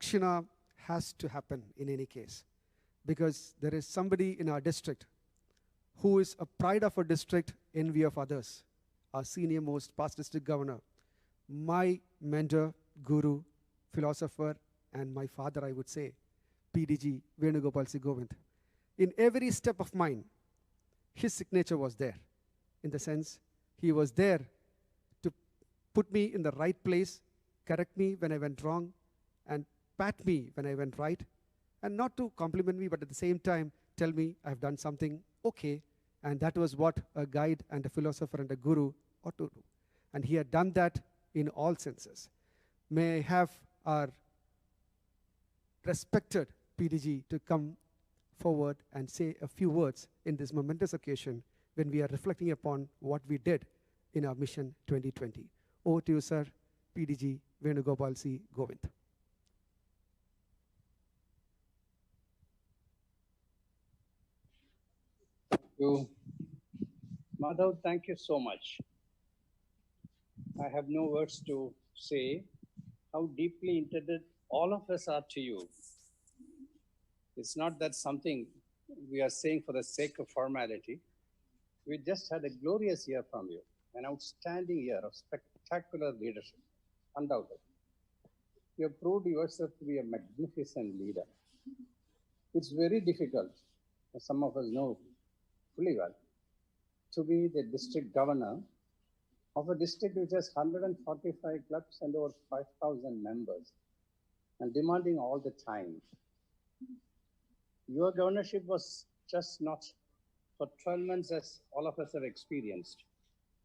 Pradakshina has to happen in any case, because there is somebody in our district who is a pride of our district, envy of others, our senior most past district governor, my mentor, guru, philosopher, and my father, I would say, PDG Venugopal C. Govind. In every step of mine, his signature was there, in the sense he was there to put me in the right place, correct me when I went wrong, and pat me when I went right, and not to compliment me, but at the same time tell me I've done something okay, and that was what a guide and a philosopher and a guru ought to do. And he had done that in all senses. May I have our respected PDG to come forward and say a few words in this momentous occasion when we are reflecting upon what we did in our Mission 2020. Over to you, sir, PDG Venugopal C. Govind. Thank you. Madhav, thank you so much. I have no words to say how deeply indebted all of us are to you. It's not that something we are saying for the sake of formality. We just had a glorious year from you, an outstanding year of spectacular leadership, undoubtedly. You have proved yourself to be a magnificent leader. It's very difficult, as some of us know fully well, to be the district governor of a district which has 145 clubs and over 5,000 members, and demanding all the time. Your governorship was just not for 12 months, as all of us have experienced.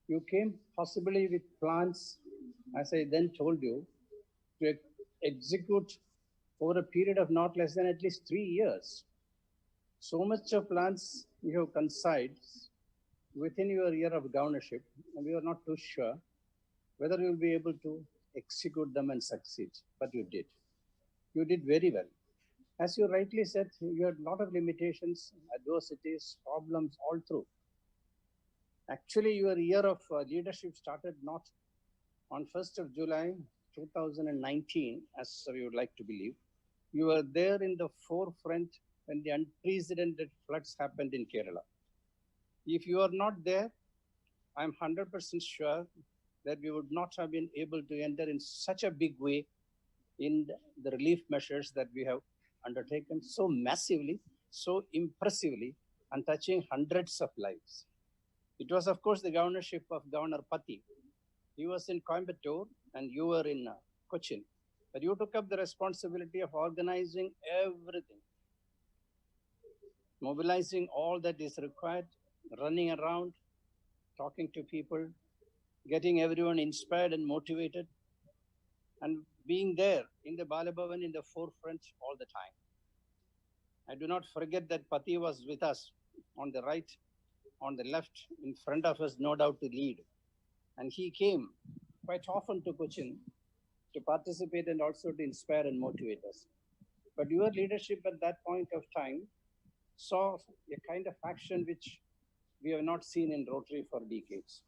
You came possibly with plans, as I then told you, to execute over a period of not less than at least 3 years. So much of plans you have conceived within your year of governorship, and we were not too sure whether you will be able to execute them and succeed, but you did. You did very well. As you rightly said, you had a lot of limitations, adversities, problems all through. Actually, your year of leadership started not on 1st of July 2019, as you would like to believe. You were there in the forefront when the unprecedented floods happened in Kerala. If you are not there, I'm 100% sure that we would not have been able to enter in such a big way in the relief measures that we have undertaken so massively, so impressively, and touching hundreds of lives. It was, of course, the governorship of Governor Pati. He was in Coimbatore and you were in Cochin. But you took up the responsibility of organizing everything, mobilizing all that is required, running around, talking to people, getting everyone inspired and motivated, and being there in the Balabhavan in the forefront all the time. I do not forget that Pati was with us on the right, on the left, in front of us, no doubt to lead. And he came quite often to Cochin to participate and also to inspire and motivate us. But your leadership at that point of time saw a kind of action which we have not seen in Rotary for decades.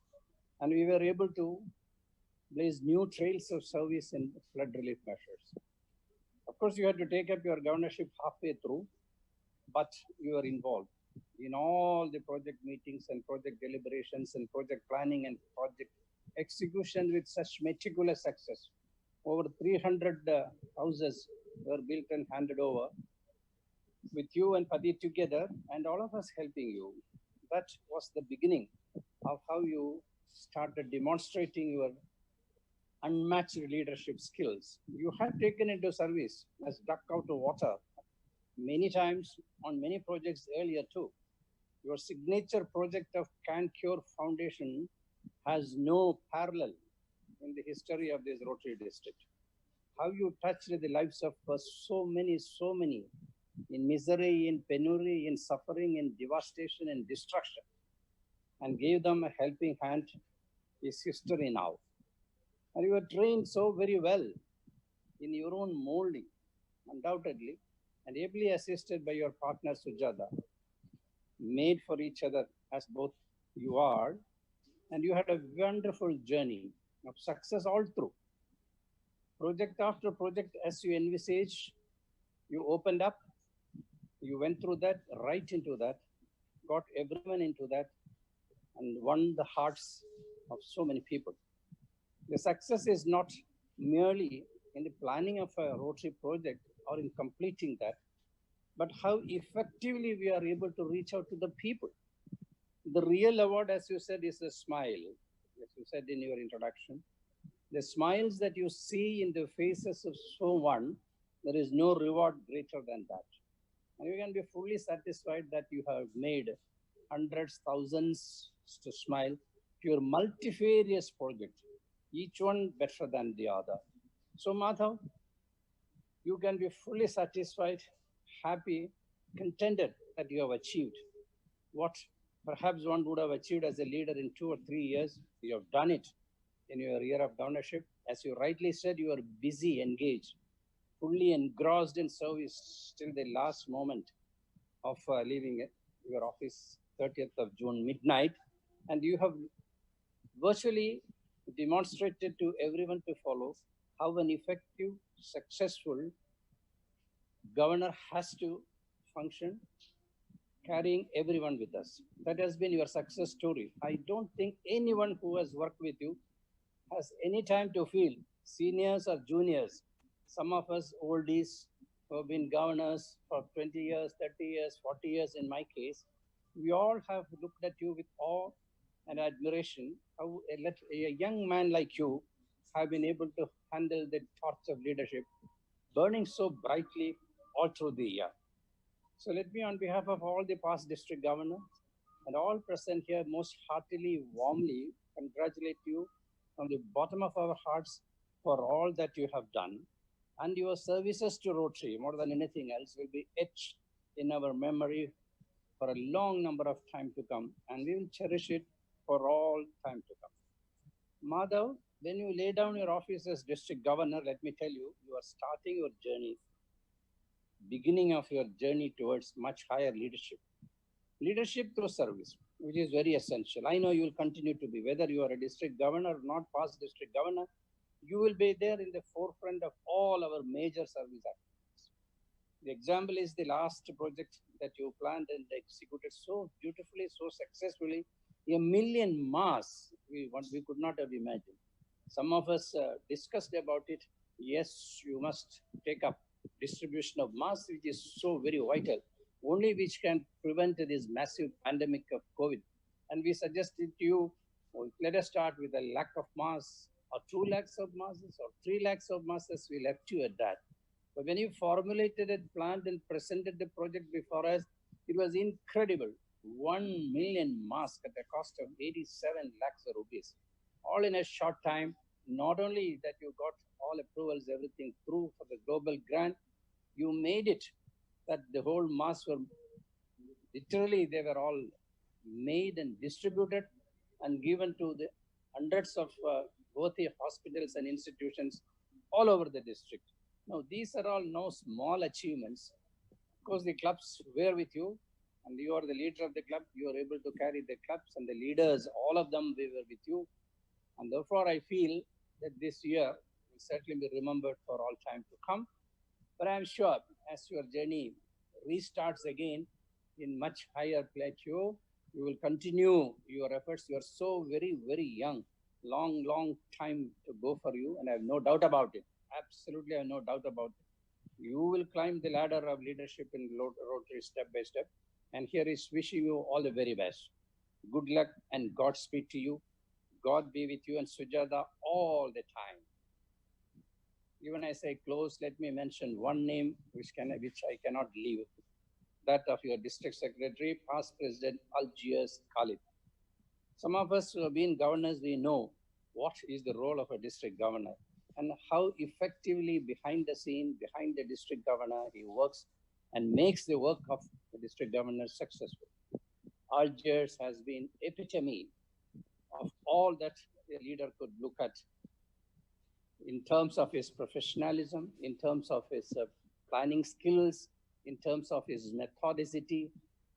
And we were able to blaze new trails of service in flood relief measures. Of course, you had to take up your governorship halfway through, but you were involved in all the project meetings and project deliberations and project planning and project execution with such meticulous success. Over 300 houses were built and handed over with you and Pati together and all of us helping you. That was the beginning of how you started demonstrating your unmatched leadership skills. You had taken into service as duck out of water many times on many projects earlier too. Your signature project of Can Cure Foundation has no parallel in the history of this Rotary district. How you touched the lives of so many in misery, in penury, in suffering, in devastation, and destruction, and gave them a helping hand is history now. And you were trained so very well in your own molding, undoubtedly, and ably assisted by your partner Sujata, made for each other as both you are, and you had a wonderful journey of success all through. Project after project, as you envisage, you opened up, you went through that, right into that, got everyone into that, and won the hearts of so many people. The success is not merely in the planning of a Rotary project or in completing that, but how effectively we are able to reach out to the people. The real award, as you said, is a smile, as you said in your introduction. The smiles that you see in the faces of someone, there is no reward greater than that. And you can be fully satisfied that you have made hundreds, thousands to smile to your multifarious project, each one better than the other. So, Madhav, you can be fully satisfied, happy, contented that you have achieved what perhaps one would have achieved as a leader in 2 or 3 years. You have done it in your year of governorship. As you rightly said, you are busy, engaged, fully engrossed in service till the last moment of leaving your office, 30th of June, midnight. And you have virtually demonstrated to everyone to follow how an effective, successful governor has to function, carrying everyone with us. That has been your success story. I don't think anyone who has worked with you has any time to feel seniors or juniors. Some of us oldies who have been governors for 20 years, 30 years, 40 years in my case, we all have looked at you with awe and admiration. How a young man like you have been able to handle the torch of leadership burning so brightly all through the year. So let me, on behalf of all the past district governors and all present here, most heartily, warmly congratulate you from the bottom of our hearts for all that you have done. And your services to Rotary, more than anything else, will be etched in our memory for a long number of time to come, and we will cherish it for all time to come. Madhav, when you lay down your office as district governor, let me tell you, you are starting your journey, beginning of your journey towards much higher leadership. Leadership through service, which is very essential. I know you will continue to be, whether you are a district governor or not past district governor, you will be there in the forefront of all our major service activities. The example is the last project that you planned and executed so beautifully, so successfully. A million masks, we could not have imagined. Some of us discussed about it. Yes, you must take up distribution of masks, which is so very vital, only which can prevent this massive pandemic of COVID. And we suggested to you, let us start with a lakh of masks, or 2 lakhs of masks, or 3 lakhs of masks. We left you at that. But when you formulated it, planned, and presented the project before us, it was incredible. 1 million masks at the cost of 87 lakhs of rupees, all in a short time. Not only that you got all approvals, everything through for the global grant, you made it that the whole masks were literally, they were all made and distributed and given to the hundreds of both the hospitals and institutions all over the district. Now, these are all no small achievements. Of course, the clubs were with you, and you are the leader of the club. You are able to carry the clubs and the leaders, all of them, they were with you. And therefore, I feel that this year will certainly be remembered for all time to come. But I'm sure as your journey restarts again in much higher plateau, you will continue your efforts. You are so very, very young. Long time to go for you, and I have no doubt about it. Absolutely, I have no doubt about it. You will climb the ladder of leadership in Rotary step by step. And here is wishing you all the very best. Good luck and Godspeed to you. God be with you and Sujata all the time. Even as I close, let me mention one name which I cannot leave, that of your district secretary, past President Algiers Khalid. Some of us who have been governors, we know what is the role of a district governor and how effectively behind the scene, behind the district governor, he works and makes the work of the district governor successful. Algiers has been epitome of all that a leader could look at in terms of his professionalism, in terms of his planning skills, in terms of his methodicity,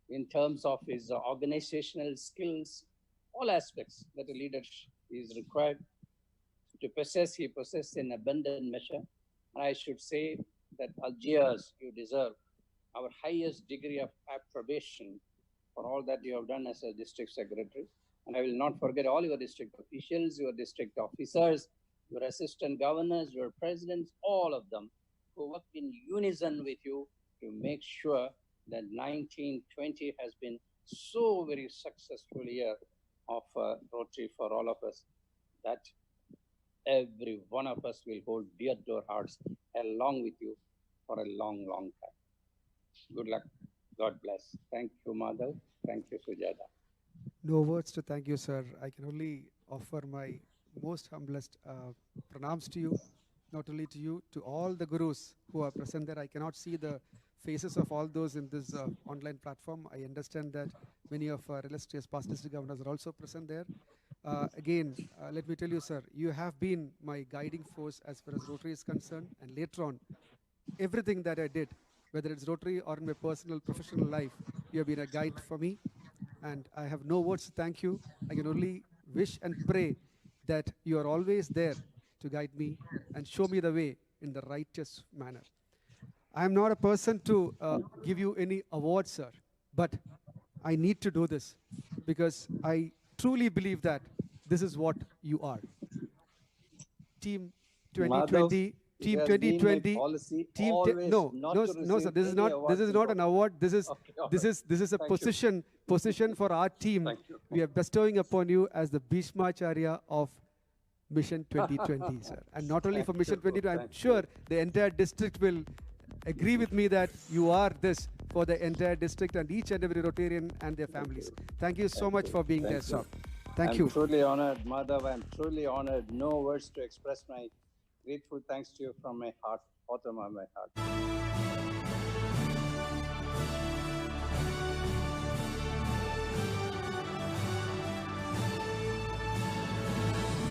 in terms of his organizational skills, all aspects that a leader is required. To possess, he possessed in abundant measure. And I should say that Algiers, you deserve our highest degree of approbation for all that you have done as a district secretary. And I will not forget all your district officials, your district officers, your assistant governors, your presidents, all of them who worked in unison with you to make sure that 1920 has been so very successful year of Rotary for all of us, that every one of us will hold dear to our hearts along with you for a long, long time. Good luck. God bless. Thank you, Madhav. Thank you, Sujata. No words to thank you, sir. I can only offer my most humblest pranams to you, not only to you, to all the gurus who are present there. I cannot see the faces of all those in this online platform. I understand that many of our illustrious past district governors are also present there. Again, let me tell you, sir, you have been my guiding force as far as Rotary is concerned, and later on, everything that I did, whether it's Rotary or in my personal, professional life, you have been a guide for me, and I have no words to thank you. I can only wish and pray that you are always there to guide me and show me the way in the righteous manner. I am not a person to give you any awards, sir, but I need to do this because I truly believe that this is what you are. Team Madhav, 2020, it Team has been my 2020, policy Team always no, not no, to no, sir. receive This is any not. awards This is in not an Rotary. award. This is Okay, all this right. is this is a Thank you. position for our team. Thank you. We are bestowing upon you as the Bhishmacharya of Mission 2020, sir. And not only Thank for Mission you. 2020, I'm Thank sure you. the entire district will agree with me that you are this for the entire district and each and every Rotarian and their families. Thank you so Thank much you. for being Thank there, sir. you. Thank I'm you. truly honored, Madhav. I'm truly honored. No words to express my grateful thanks to you from my heart, bottom of my heart.